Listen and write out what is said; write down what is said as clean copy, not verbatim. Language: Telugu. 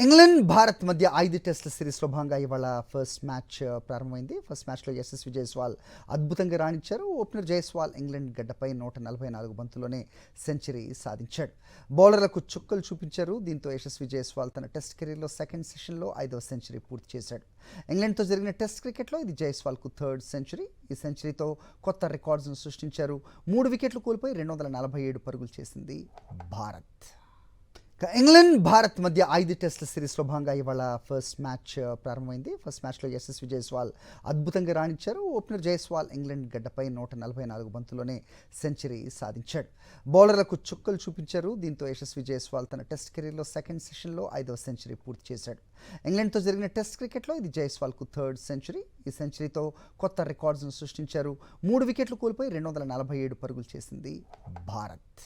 ఇంగ్లాండ్ భారత్ మధ్య 5 టెస్టుల సిరీస్లో భాగంగా ఇవాళ ఫస్ట్ మ్యాచ్ ప్రారంభమైంది. ఫస్ట్ మ్యాచ్లో యశస్వి జైస్వాల్ అద్భుతంగా రాణించారు. ఓపెనర్ జైస్వాల్ ఇంగ్లాండ్ గడ్డపై 144 బంతుల్లోనే సెంచరీ సాధించాడు. బౌలర్లకు చుక్కలు చూపించారు. దీంతో యశస్వి జైస్వాల్ తన టెస్ట్ కెరీర్లో సెకండ్ సెషన్లో 5వ సెంచరీ పూర్తి చేశాడు. ఇంగ్లాండ్తో జరిగిన టెస్ట్ క్రికెట్లో ఇది జైస్వాల్కు థర్డ్ సెంచరీ. ఈ సెంచరీతో కొత్త రికార్డ్స్ను సృష్టించారు. 3 వికెట్లు కోల్పోయి 247 పరుగులు చేసింది భారత్. ఇంగ్లాండ్ భారత్ మధ్య 5 టెస్టుల సిరీస్లో భాగంగా ఇవాళ ఫస్ట్ మ్యాచ్ ప్రారంభమైంది. ఫస్ట్ మ్యాచ్లో యశస్వి జైస్వాల్ అద్భుతంగా రాణించారు. ఓపెనర్ జైస్వాల్ ఇంగ్లాండ్ గడ్డపై 144 బంతుల్లోనే సెంచరీ సాధించాడు. బౌలర్లకు చుక్కలు చూపించారు. దీంతో యశస్వి జైస్వాల్ తన టెస్ట్ కెరీర్లో సెకండ్ సెషన్లో 5వ సెంచరీ పూర్తి చేశాడు. ఇంగ్లాండ్తో జరిగిన టెస్ట్ క్రికెట్లో ఇది జైస్వాల్కు థర్డ్ సెంచరీ. ఈ సెంచరీతో కొత్త రికార్డ్స్ను సృష్టించారు. 3 వికెట్లు కోల్పోయి 247 పరుగులు చేసింది భారత్.